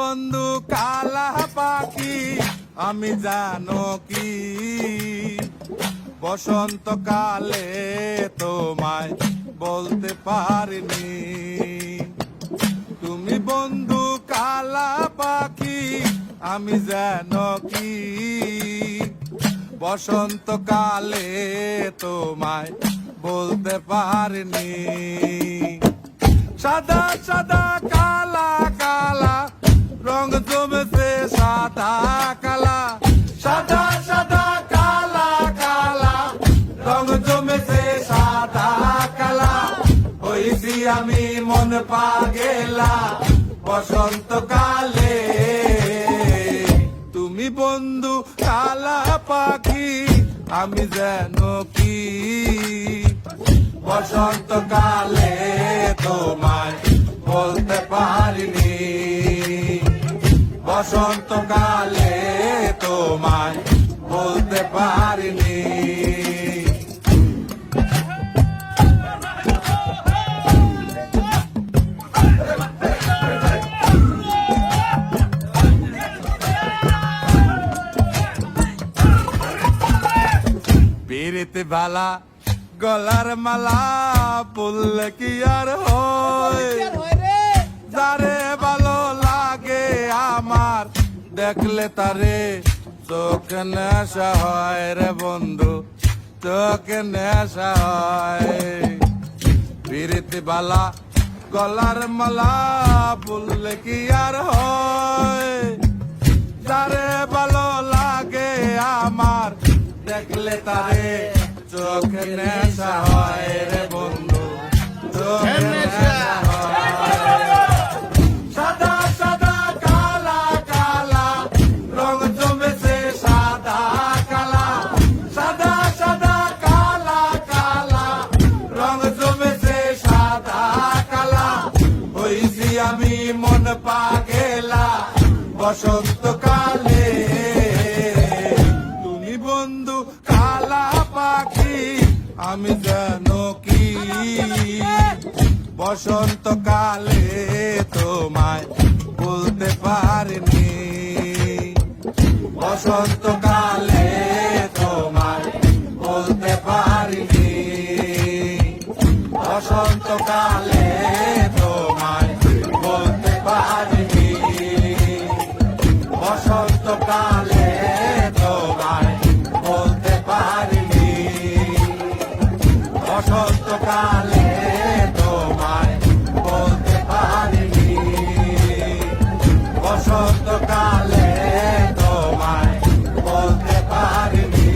বন্ধু কালা পাখি আমি জানো কি বসন্তকালে তোমায় বলতে পারিনি। তুমি বন্ধু কালা পাখি আমি জানো কি বসন্তকালে তোমায় বলতে পারিনি। সাদা সাদা কালা কালা রং জমেছে সাদা কালা, সাদা সাদা কালা কালা রং জমেছে সাদা কালা। হইছি আমি মন পাগেলা বসন্তকালে। তুমি বন্ধু কালা পাখি আমি যেন কি বসন্তকালে তোমায় বলতে পারিনি। বসন্তকালে তোমায় বলতে পারিনি। পিরিতি বালা গলার মালা পড়লে কি আর হয়, যারে ভালো লাগে আমার দেখলে তারে চোখ নেশা হয় রে বন্ধু, চোখ নেশা হয়। পিরিতি বালা গলার মালা পড়লে কি আর হয়, যারে ভালো লাগে আমার দেখলে তারে চোখ নেশা হয় রে বন্ধু, চোখ নেশা হয়। সাদা সাদা কালা কালা রং জমেছে সাদা কালা, সাদা সাদা কালা কালা রং জমেছে সাদা কালা। হইছি আমি মন পাগেলা বসন্তকালে। তুমি বন্ধু কালা পাখি আমি জানো কি বসন্তকালে তোমায় বলতে পারিনি। বসন্তকালে তোমায় বলতে পারিনি। বসন্তকালে তোমায় বলতে পারিনি। বসন্তকালে তোমায় বলতে পারিনি। বসন্তকালে তোমায় বলতে পারিনি। বসন্তকালে তোমায় বলতে পারিনি।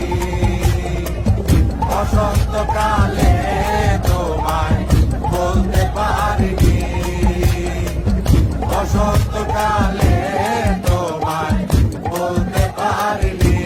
বসন্তকালে তোমায় বলতে পারিনি। বসন্তকালে তোমায় বলতে পারিনি।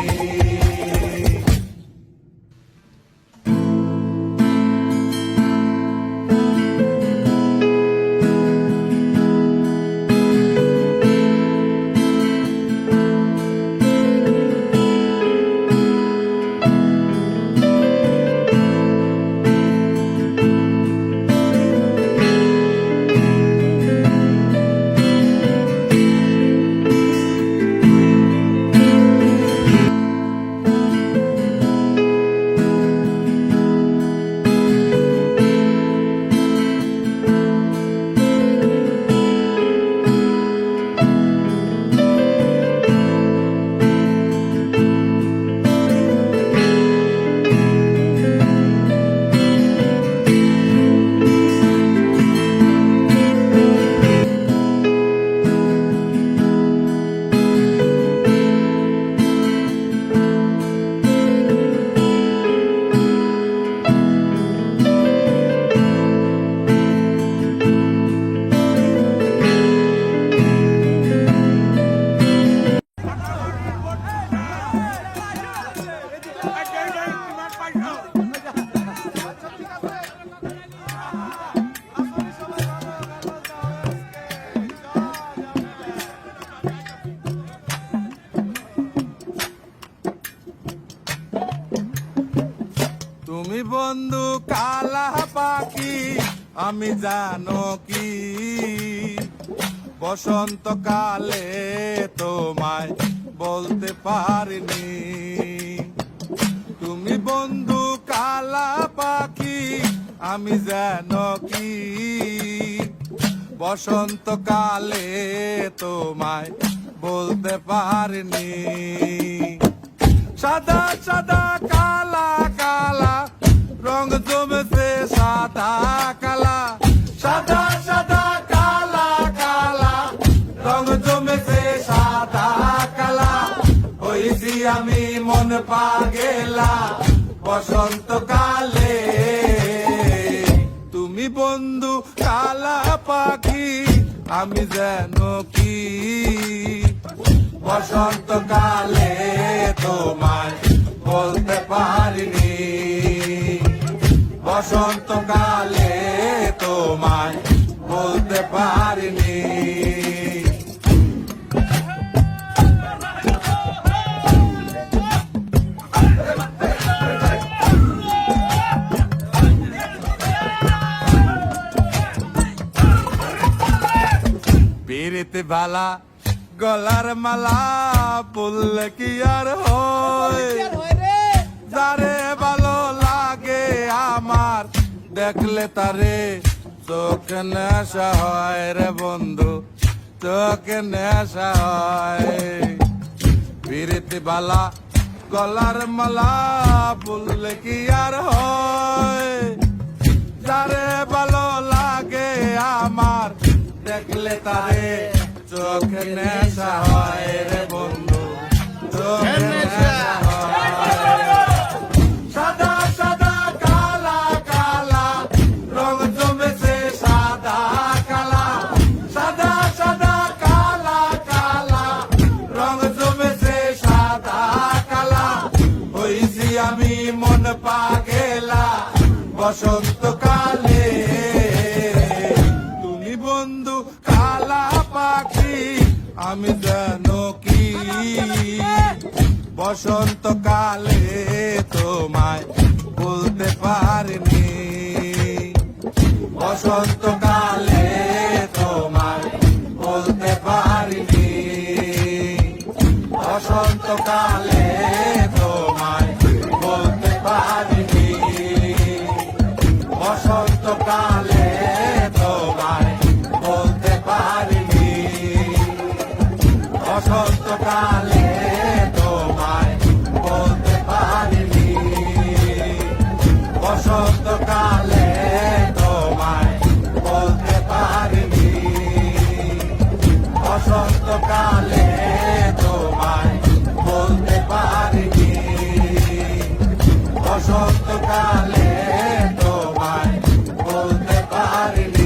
তুমি বন্ধু কালা পাখি আমি জানো কি বসন্তকালে তোমায় বলতে পারিনি। তুমি বন্ধু কালা পাখি, আমি যেন কি বসন্তকালে তোমায় বলতে পারিনি। সাদা সাদা কালা কালা রং জমেছে সাদা কালা, সাদা সাদা কালা কালা রং জমেছে সাদা কালা। হইছি আমি মন পাগেলা বসন্তকালে। তুমি বন্ধু কালা পাখি, আমি যেন কি বসন্তকালে তোমায় বলতে পারিনি। বসন্তকালে তোমায় বলতে পারিনি। পিরিতে বালা গলার মালা পড়লে কি আর হয়, যারে ভালো লাগে আমার দেখলে তারে চোখ নেশা হয় রে বন্ধু, চোখ নেশা হয়। পিরিতে বালা গলার মালা পড়লে কি আর হয়, যারে ভালো লাগে আমার দেখলে তারে চোখ নেশা হয় রে বন্ধু, চোখ নেশা হয়। সাদা সাদা কালা কালা রং জমেছে সাদা কালা, সাদা সাদা কালা কালা রং জমেছে সাদা কালা। হইছি আমি মন পাগেলা বসন্তকালে। তুমি বন্ধু কালা পাখি, আমি যেন কি বসন্তকালে তোমায় বলতে পারিনি। বসন্তকালে তোমায় বলতে পারিনি। বসন্তকালে তোমায় বলতে পারিনি। বসন্তকালে তোমায় বলতে পারিনি। বসন্তকালে তোমায় বলতে পারিনি। বসন্তকালে তোমায় বলতে পারিনি। বসন্তকালে তোমায় বলতে পারিনি। বসন্তকালে তোমায় বলতে পারিনি।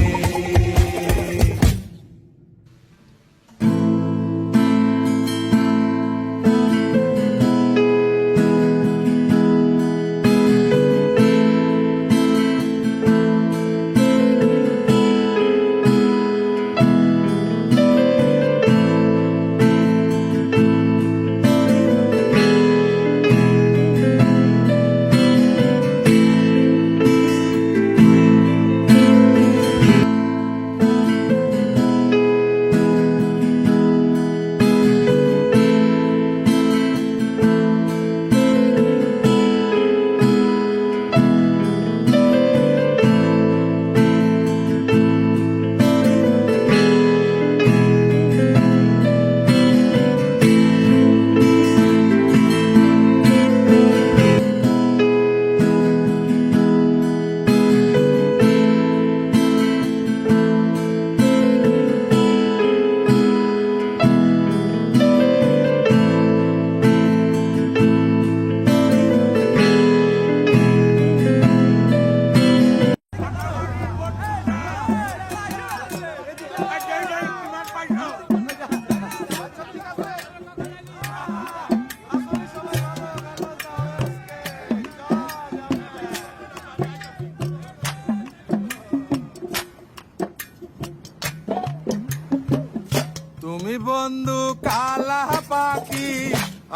তুমি বন্ধু কালা পাখি,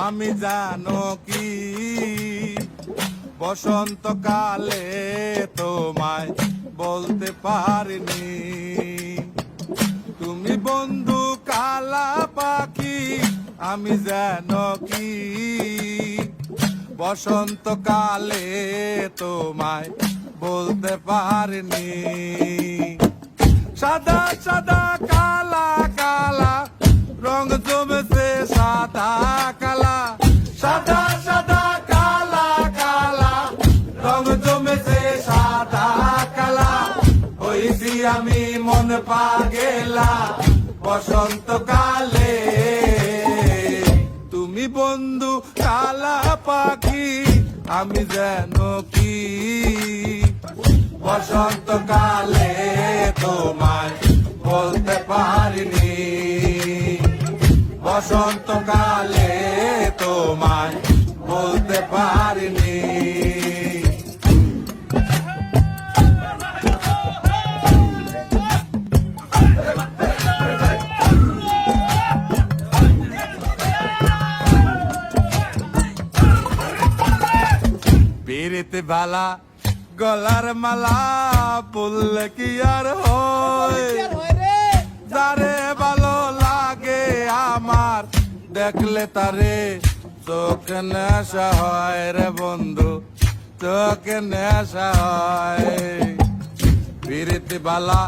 আমি জানো কি বসন্তকালে তোমায় বলতে পারিনি। তুমি বন্ধু আমি যেন কি বসন্তকালে তোমায় বলতে পারিনি। সাদা সাদা কালা কালা রং জমেছে সাদা কালা, সাদা সাদা কালা কালা রং জমেছে সাদা কালা। হইছি আমি মন পাগেলা বসন্তকালে। তুমি বন্ধু কালা পাখি আমি যেন কি বসন্তকালে তোমায় বলতে পারিনি। বসন্তকালে তোমায় বলতে পারিনি। পিরিতে বালা গলার মালা পড়লে কি আর হয়, যারে ভালো লাগে আমার দেখলে তারে চোখ নেশা হয় রে বন্ধু, চোখ নেশা হয়। পিরিতে বালা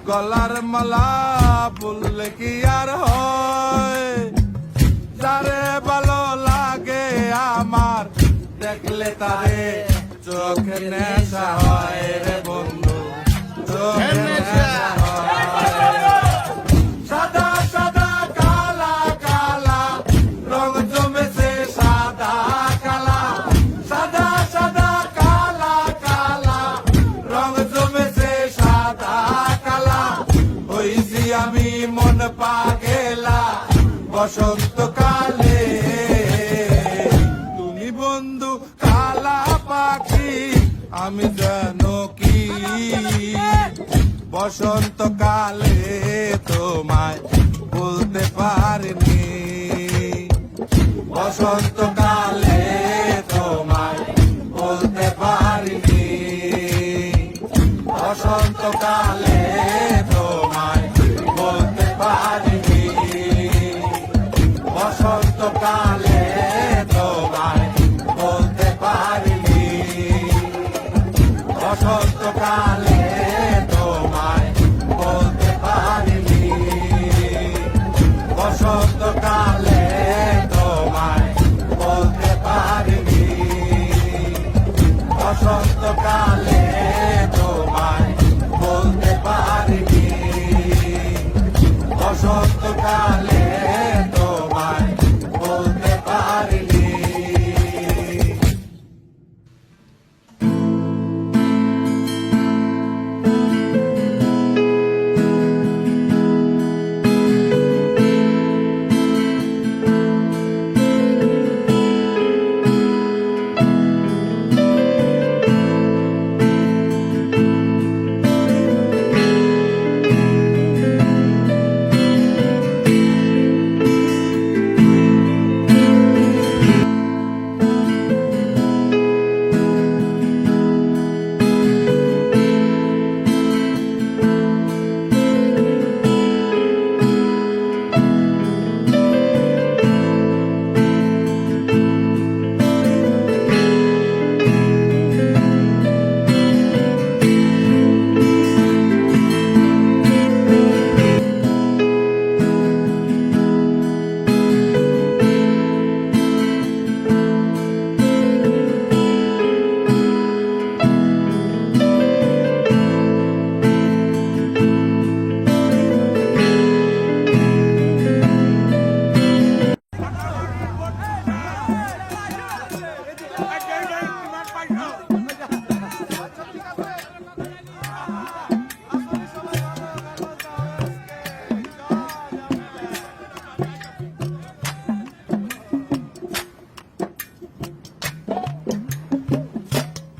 গলার মালা পড়লে কি আর হয়, যারে ভালো লাগে আমার দেখলে তারে চোখ নেশা হয় রে বন্ধু, চোখ নেশা হয়। সাদা সাদা কালা কালা রং জমেছে সাদা কালা, সাদা সাদা কালা কালা রং জমেছে সাদা কালা। হইছি আমি মন পাগেলা বসন্তকালে। তুমি বন্ধু কালা পাখি আমি যেন কি বসন্তকালে তোমায় বলতে পারিনি। বসন্তকালে তোমায় বলতে পারিনি। বসন্তকালে তোমায় বলতে পারিনি। বসন্তকালে তোমায় বলতে পারিনি। বসন্তকালে তোমায় বলতে পারিনি। বসন্তকালে তোমায় বলতে পারিনি। বসন্তকালে তোমায় বলতে পারিনি। বসন্তকালে তোমায় বলতে পারিনি।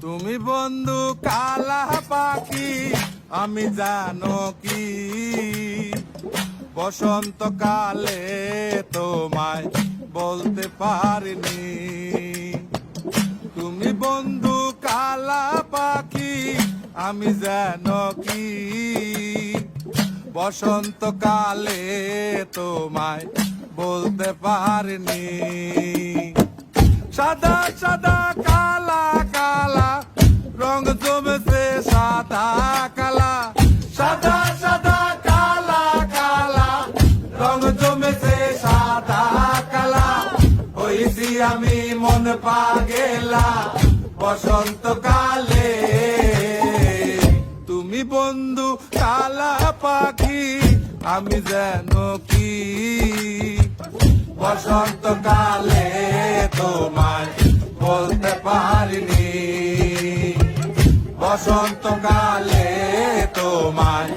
তুমি বন্ধু কালা পাখি আমি জানো কি বসন্তকালে তোমায় বলতে পারিনি। তুমি বন্ধু কালা পাখি আমি জানো কি বসন্তকালে তোমায় বলতে পারিনি। সাদা সাদা কালা কালা রং জমেছে সাদা কালা, সাদা সাদা কালা কালা রং জমেছে সাদা কালা। হইছি আমি মন পাগেলা বসন্তকালে। তুমি বন্ধু কালা পাখি আমি যেন কি, বসন্তকালে তোমায় বলতে পারিনি, বসন্তকালে তোমায়